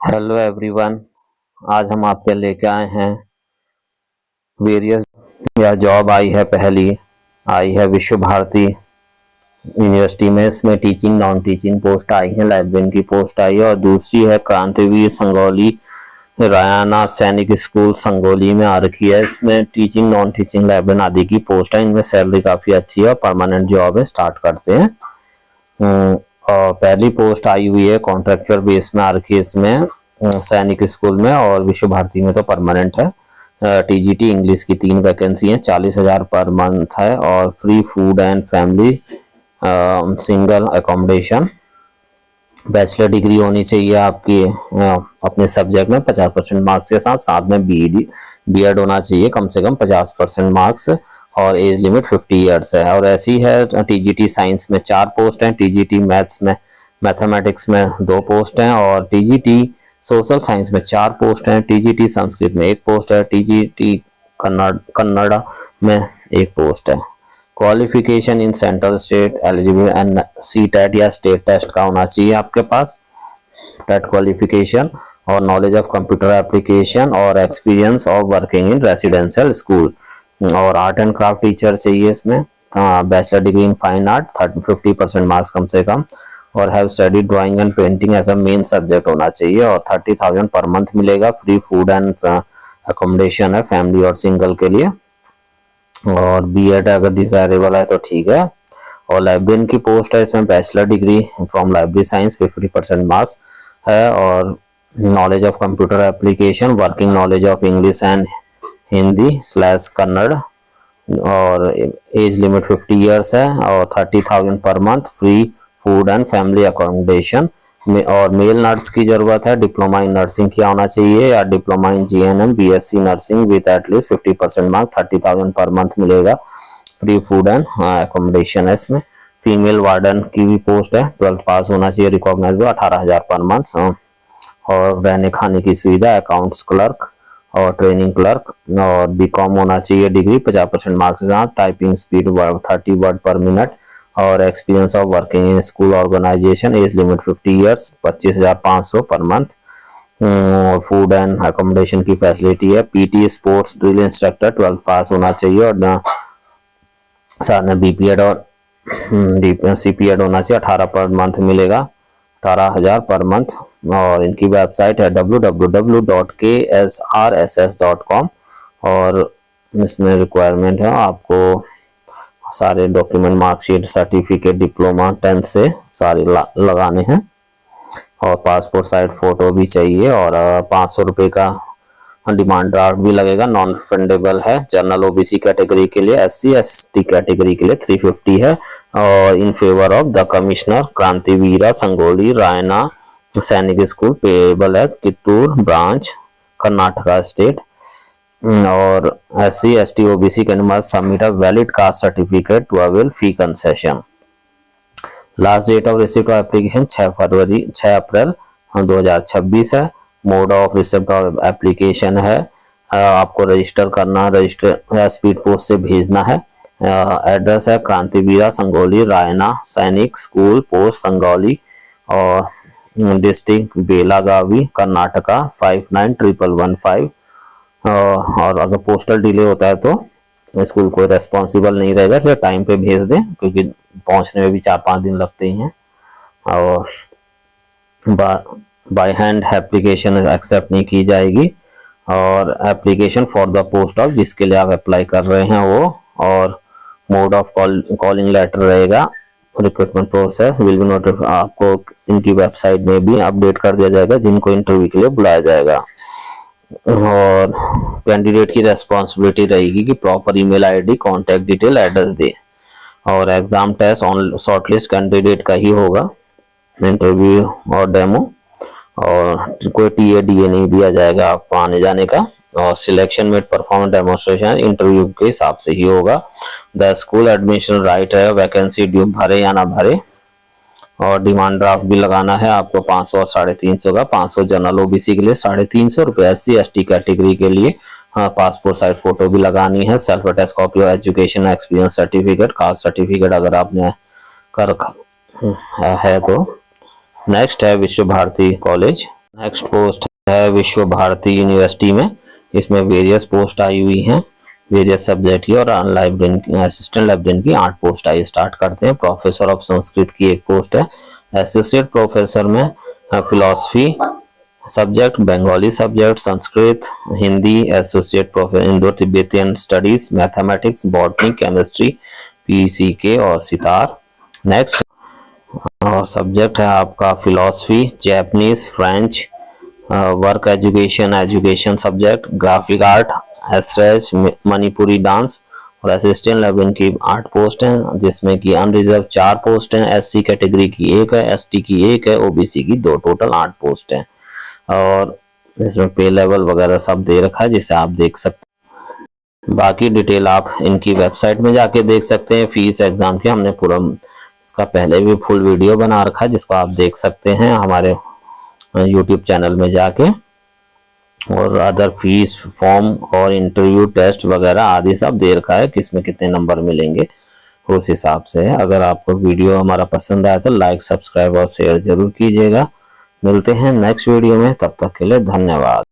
Hello everyone. आज हम आपके लेके आए हैं वेरियस या जॉब आई है। पहली आई है विश्व भारती यूनिवर्सिटी में, इसमें टीचिंग नॉन टीचिंग पोस्ट आई है, लाइब्रेरियन की पोस्ट आई है। और दूसरी है क्रांतिवीर संगोली रायना सैनिक स्कूल संगोली में आ रखी है। इसमें टीचिंग नॉन टीचिंग लाइब्रेरियन आदि की पोस्ट है। इनमें सैलरी काफ़ी अच्छी है और परमानेंट जॉब है। स्टार्ट करते हैं। और पहली पोस्ट आई हुई है कॉन्ट्रैक्चुअल बेस में आ रखी है इसमें सैनिक स्कूल में, और विश्व भारती में तो परमानेंट है। टीजीटी इंग्लिश की 3 वैकेंसी है, 40,000 पर मंथ है और free food and family single accommodation. Bachelor degree होनी चाहिए आपकी अपने सब्जेक्ट में 50% मार्क्स के साथ, साथ में बीएड होना चाहिए कम से कम 50% मार्क्स, और एज लिमिट 50 ईयर्स है। और ऐसी है टीजीटी साइंस में 4 पोस्ट हैं, टीजीटी मैथ्स में मैथमेटिक्स में 2 पोस्ट हैं, और टीजीटी सोशल साइंस में 4 पोस्ट हैं, टीजीटी संस्कृत में 1 पोस्ट है, टीजीटी कन्नड़ा में 1 पोस्ट है। Qualification in central state eligible and C TET या स्टेट टेस्ट का होना चाहिए आपके पास, टेट क्वालिफिकेशन, और नॉलेज ऑफ कंप्यूटर एप्लीकेशन और experience of working in residential school. और आर्ट एंड क्राफ्ट टीचर चाहिए इसमें, bachelor degree in fine art 50% marks कम से कम, और have study drawing and painting as a main subject होना चाहिए। और 30,000 पर मंथ मिलेगा। फ्री फूड एंड अकोमोडेशन है फैमिली और सिंगल के लिए, और बीएड अगर डिजायरेबल है तो ठीक है। और लाइब्रेरियन की पोस्ट है इसमें, bachelor degree from library science 50% marks है, और knowledge of computer application, working knowledge of English and Hindi slash Kannada, और एज लिमिट 50 ईयर्स है, और 30,000 per month, free food and family accommodation में। और मेल नर्स की जरूरत है, डिप्लोमा इन नर्सिंग किया होना चाहिए या diploma in GNM BSc nursing with at least 50% mark, 30,000 per month मिलेगा। फ्री फूड एंड अकोमोडेशन है इसमें। फीमेल वार्डन की भी पोस्ट है, 12th पास होना चाहिए, रिकॉग्नाइज 18,000 पर मंथ, और रहने खाने की सुविधा, अकाउंट्स क्लर्क और ट्रेनिंग क्लर्क, और बीकॉम होना चाहिए डिग्री 50% मार्क्स के साथ, typing speed 30 word per minute, और experience of working in school organisation, age limit 50 years, 25,500 per month. Food and accommodation की फैसिलिटी है। PT sports drill instructor 12th pass होना चाहिए, और साथ में बीपीएड और सीपीएड होना चाहिए। 18 पर मंथ मिलेगा, 18,000 पर मंथ। और इनकी वेबसाइट है www.ksrss.com, और इसमें रिक्वायरमेंट है आपको सारे document, marksheet, certificate, diploma 10th से सारे लगाने हैं, और पासपोर्ट साइज फोटो भी चाहिए, और 500 रुपये का डिमांड ड्राफ्ट भी लगेगा, नॉन रिफंडेबल है। जनरल ओबीसी कैटेगरी के लिए, एससी एसटी कैटेगरी के लिए 350 है, और in favour of the commissioner Krantiveera Sangolli Rayanna Sainik school, payable है कित्तूर ब्रांच, कर्नाटका स्टेट। और SC ST OBC can must submit a valid caste certificate to avail fee concession. Last date of receipt of application 6 April 2026 है। Mode of receipt of application है, आपको register करना, register speed post से भेजना है। Address है Krantiveera Sangolli Rayanna Sainik school, post Sangolli, और district Belagavi, Karnataka 591115। और अगर पोस्टल डिले होता है तो स्कूल कोई रेस्पॉन्सिबल नहीं रहेगा, इसलिए टाइम पे भेज दें, क्योंकि पहुंचने में भी 4-5 दिन लगते ही हैं। और बाय हैंड एप्लीकेशन एक्सेप्ट नहीं की जाएगी, और application for the post of जिसके लिए आप अप्लाई कर रहे हैं वो, और मोड ऑफ कॉलिंग लेटर रहेगा। Recruitment process will be notified, आपको इनकी वेबसाइट में भी अपडेट कर दिया जाएगा जिनको इंटरव्यू के लिए बुलाया जाएगा। और कैंडिडेट की रेस्पॉन्सिबिलिटी रहेगी कि proper email ID, contact detail, address दे, और exam test on shortlist candidate का ही होगा, इंटरव्यू और डेमो, और कोई टीए डीए नहीं दिया जाएगा आपको आने जाने का। और सिलेक्शन में परफॉर्मेंस डेमोन्स्ट्रेशन इंटरव्यू के हिसाब से ही होगा। द स्कूल एडमिशन राइट है, वैकेंसी ड्यू भरे या ना भरे, और डिमांड ड्राफ्ट भी लगाना है आपको 500 और 350 का। 500 जनरल ओबीसी के लिए, 350 रुपये एससी एसटी कैटेगरी के लिए। हाँ, पासपोर्ट साइज फोटो भी लगानी है। सेल्फ अटेस्ट कॉपी और education experience certificate, caste certificate अगर आपने कर रखा है तो। नेक्स्ट है विश्व भारती कॉलेज। नेक्स्ट पोस्ट है विश्व भारती यूनिवर्सिटी में। इसमें वेरियस पोस्ट आई हुई हैं, वेरियस सब्जेक्ट की, और असिस्टेंट लाइब्रेरियन की 8 पोस्ट आई। स्टार्ट करते हैं। प्रोफेसर ऑफ संस्कृत की एक पोस्ट है। एसोसिएट प्रोफेसर में philosophy subject, Bengali subject, Sanskrit, Hindi, associate professor Indo Tibetan studies, mathematics, botany, chemistry, पीसीके और सितार। नेक्स्ट और सब्जेक्ट है आपका philosophy, Japanese, French, work education, education subject, graphic art, esraj, Manipuri dance. और असिस्टेंट लाइब्रेरियन की 8 पोस्ट हैं, जिसमें कि अनरिजर्व 4 पोस्ट हैं, एससी कैटेगरी की 1 है, एसटी की 1 है, ओबीसी की 2, टोटल 8 पोस्ट हैं। और इसमें पे लेवल वगैरह सब दे रखा है, जिसे आप देख सकते हैं। बाकी डिटेल आप इनकी वेबसाइट में जाके देख सकते हैं। फीस एग्जाम की हमने पूरा इसका पहले भी फुल वीडियो बना रखा है, जिसको आप देख सकते हैं हमारे यूट्यूब चैनल में जाके। और अदर फीस, फॉर्म और इंटरव्यू टेस्ट वगैरह आदि सब दे रखा है, किसमें कितने नंबर मिलेंगे उस हिसाब से है। अगर आपको वीडियो हमारा पसंद आया तो लाइक, सब्सक्राइब और शेयर जरूर कीजिएगा। मिलते हैं नेक्स्ट वीडियो में, तब तक के लिए धन्यवाद।